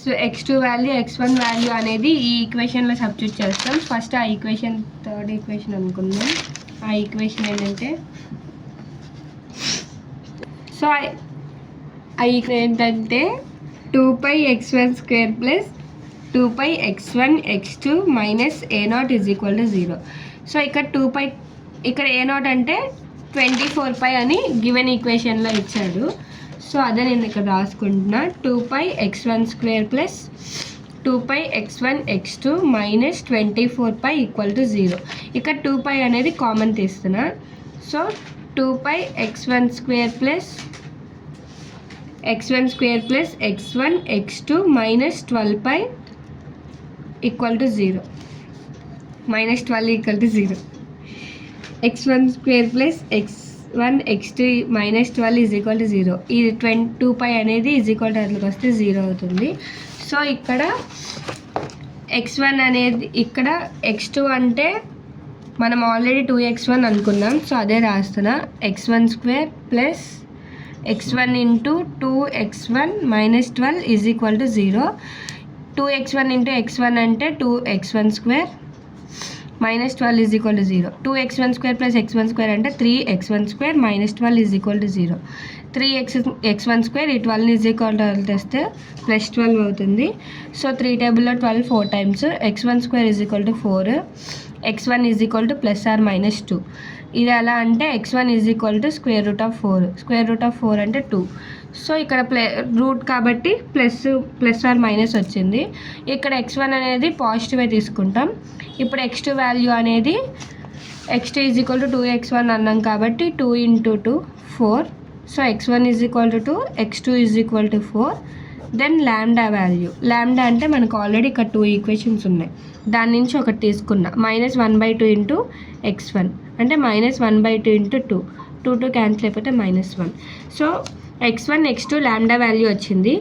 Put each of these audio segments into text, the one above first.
So x2 value x1 value అనేది ఈ ఈక్వేషన్లో substitute చేస్తాం. ఫస్ట్ ఆ ఈక్వేషన్ థర్డ్ ఈక్వేషన్ అనుకుందాం. ఆ ఈక్వేషన్ ఏంటంటే సో ఆ ఈక్వేషన్ ఏంటంటే 2πx1² plus 2πx1 x2 minus a0 is equal to 0. So ఇక్కడ 2π ఇక్కడ a0 అంటే 24π అని గివెన్ ఈక్వేషన్లో ఇచ్చాడు. సో అదే నేను ఇక్కడ రాసుకుంటున్నా. 2πx1² plus 2πx1 x2 minus 24π equal to 0. ఇక్కడ 2π అనేది కామన్ తీస్తున్నా. So 2πx1² plus x1² plus x1 x2 minus 12π equal to 0. Minus 12 equal to 0. x1² plus x1 x2 minus 12 is equal to 0. ఇది 2π అనేది ఈజ్ ఈక్వల్ టు అట్లకి వస్తే 0 అవుతుంది. So ఇక్కడ x1 అనేది ఇక్కడ x2 అంటే మనం ఆల్రెడీ 2x1 అనుకున్నాం. సో అదే రాస్తున్నా. x1² plus x1 into 2x1 minus 12 is equal to 0. 2x1 into x1 అంటే 2x1² minus 12 is equal to 0. 2x1² plus x1² అంటే 3x1² minus 12 is equal to 0. 3x1² ఈ 12 ఈజ్ ఈక్వల్ టు తెస్తే plus 12 అవుతుంది. So 3 టేబుల్లో 12 4 times x1² is equal to 4, x1 is equal to plus or minus 2. ఇది ఎలా అంటే x1 is equal to square root of 4. Square root of 4 అంటే 2. So ఇక్కడ route కాబట్టి ప్లస్ ఆర్ మైనస్ వచ్చింది. ఇక్కడ x1 అనేది పాజిటివే తీసుకుంటాం. ఇప్పుడు x2 వాల్యూ అనేది x2 is equal to 2x1 అన్నాం కాబట్టి 2 into 2 4. So x1 is equal to 2, x2 is equal to 4. Then lambda value. Lambda అంటే మనకు ఆల్రెడీ ఇక్కడ 2 ఈక్వేషన్స్ ఉన్నాయి. దాని నుంచి ఒకటి తీసుకున్నా. -1/2 ఇంటూ x1 అంటే -1/2 ఇంటూ 2. 2 క్యాన్సిల్ అయిపోతే -1. So x1 x2 lambda value వచ్చింది.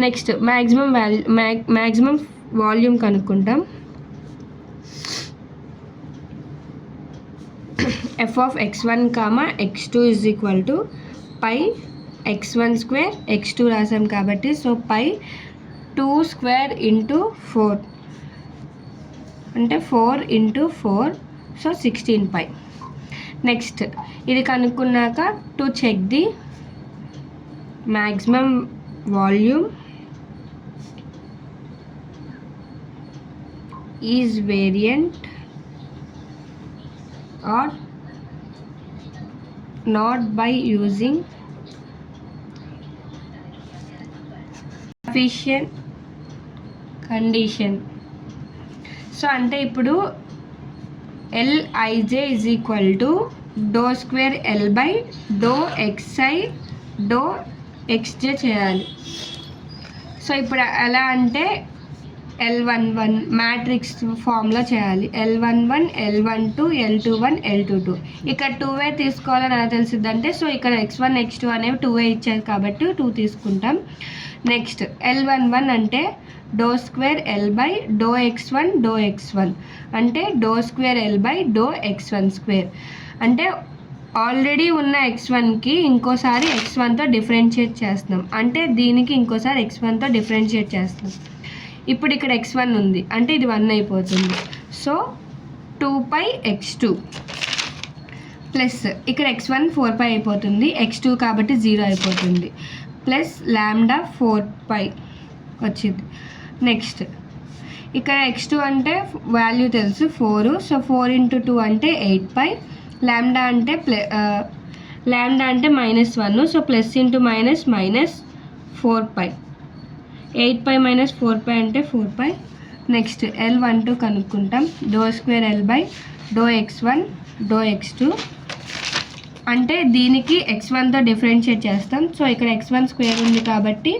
నెక్స్ట్ మ్యాక్సిమం వాల్యూమ్ కనుక్కుంటాం. f of x1, x2 is equal to pi x1² x2 రాసాం కాబట్టి సో పై 2² ఇంటూ 4 అంటే 4 ఇంటూ 4 సో 16π. నెక్స్ట్ ఇది కనుక్కున్నాక to check the maximum volume is variant or not by using sufficient condition. So అంటే ఇప్పుడు Lij is equal to ∂2 L by ∂xi ∂xj చేయాలి. So ఇప్పుడు ఎలా అంటే L11 మ్యాట్రిక్స్ ఫామ్లో చేయాలి. L11 L12 L21 L22 ఇక్కడ 2 తీసుకోవాలని నాకు తెలిసిద్దంటే సో ఇక్కడ x1 x2 అనేవి 2 ఇచ్చారు కాబట్టి 2 తీసుకుంటాం. నెక్స్ట్ L11 అంటే ∂2 L బై ∂x1 ∂x1 అంటే ∂2 L బై ∂x1² అంటే ఆల్రెడీ ఉన్న x1కి ఇంకోసారి x1తో డిఫరెన్షియేట్ చేస్తున్నాం. అంటే దీనికి ఇంకోసారి x1తో డిఫరెన్షియేట్ చేస్తున్నాం. ఇప్పుడు ఇక్కడ x1 ఉంది అంటే ఇది 1 అయిపోతుంది. సో 2πx2 ప్లస్ ఇక్కడ x1 4π అయిపోతుంది, x2 కాబట్టి 0 అయిపోతుంది, ప్లస్ ల్యాండా 4π వచ్చింది. నెక్స్ట్ ఇక్కడ x2 అంటే వాల్యూ తెలుసు 4. సో 4 ఇంటూ 2 అంటే 8π. ల్యాండా అంటే -1. So plus into minus -4π. 8π minus 4π అంటే 4π. Next L12 కనుక్కుంటాం. ∂2 L by ∂x1 ∂x2 అంటే దీనికి x1తో డిఫరెన్షియేట్ చేస్తాం. సో ఇక్కడ x1² ఉంది కాబట్టి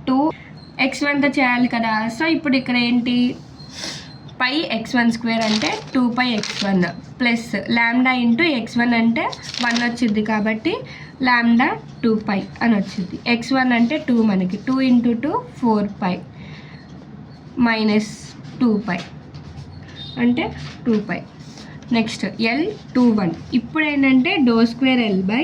2 x1తో చేయాలి కదా. సో ఇప్పుడు ఇక్కడ ఏంటి పై x1² అంటే 2πx1 plus lambda into x1 అంటే 1 వచ్చింది కాబట్టి ల్యాండా 2π అని వచ్చింది. x1 అంటే 2 మనకి 2 ఇంటూ 2 4π మైనస్ 2π అంటే 2π. నెక్స్ట్ L21 ఇప్పుడు ఏంటంటే ∂2 L బై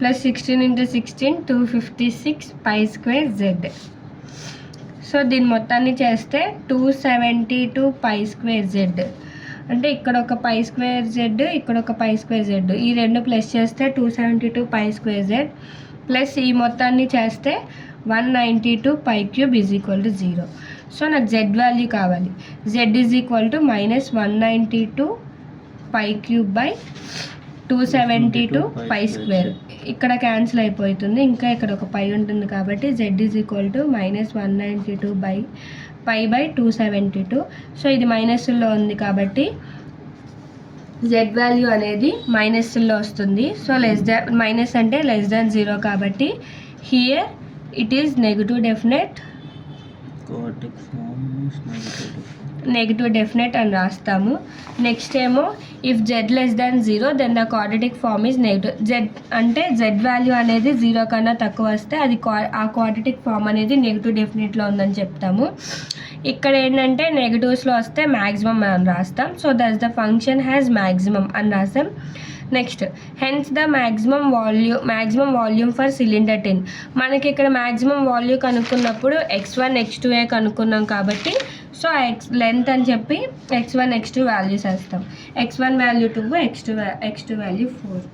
ప్లస్ 16 into 16 256 పై స్క్వేర్ జెడ్. సో దీని మొత్తాన్ని చేస్తే 272 పై స్క్వేర్ జెడ్. అంటే ఇక్కడ ఒక పై స్క్వేర్ జెడ్, ఇక్కడ ఒక పై స్క్వేర్ జెడ్, ఈ రెండు ప్లస్ చేస్తే 272 పై స్క్వేర్ జెడ్, ప్లస్ ఈ మొత్తాన్ని చేస్తే 192 pi cube is equal to 0. So నాకు జెడ్ వాల్యూ కావాలి. Z is equal to -192 pi cube by 272 pi square. ఇక్కడ క్యాన్సిల్ అయిపోతుంది, ఇంకా ఇక్కడ ఒక పై ఉంటుంది కాబట్టి Z is equal to -192 pi by 272. So ఇది మైనస్లో ఉంది కాబట్టి జెడ్ వాల్యూ అనేది మైనస్లో వస్తుంది. సో మైనస్ అంటే లెస్ దాన్ 0 కాబట్టి here it is negative definite, negative definite అని రాస్తాము. నెక్స్ట్ ఏమో if Z less than 0 then the quadratic form is negative. Z అంటే జెడ్ వాల్యూ అనేది 0 కన్నా తక్కువ వస్తే అది ఆ క్వాడ్రటిక్ ఫార్మ్ అనేది నెగటివ్ డెఫినెట్లో ఉందని చెప్తాము. ఇక్కడ ఏంటంటే నెగటివ్స్లో వస్తే మ్యాక్సిమం అని రాస్తాం. So that's the function has maximum అని రాస్తాం. Next hence the maximum volume for cylinder tin. మనకి ఇక్కడ మ్యాక్సిమం వాల్యూ కనుక్కున్నప్పుడు x1 x2 కనుక్కున్నాం కాబట్టి సో లెంత్ అని చెప్పి x1 x2 వాల్యూస్ వేస్తాం. x1 value 2, x2 value 4.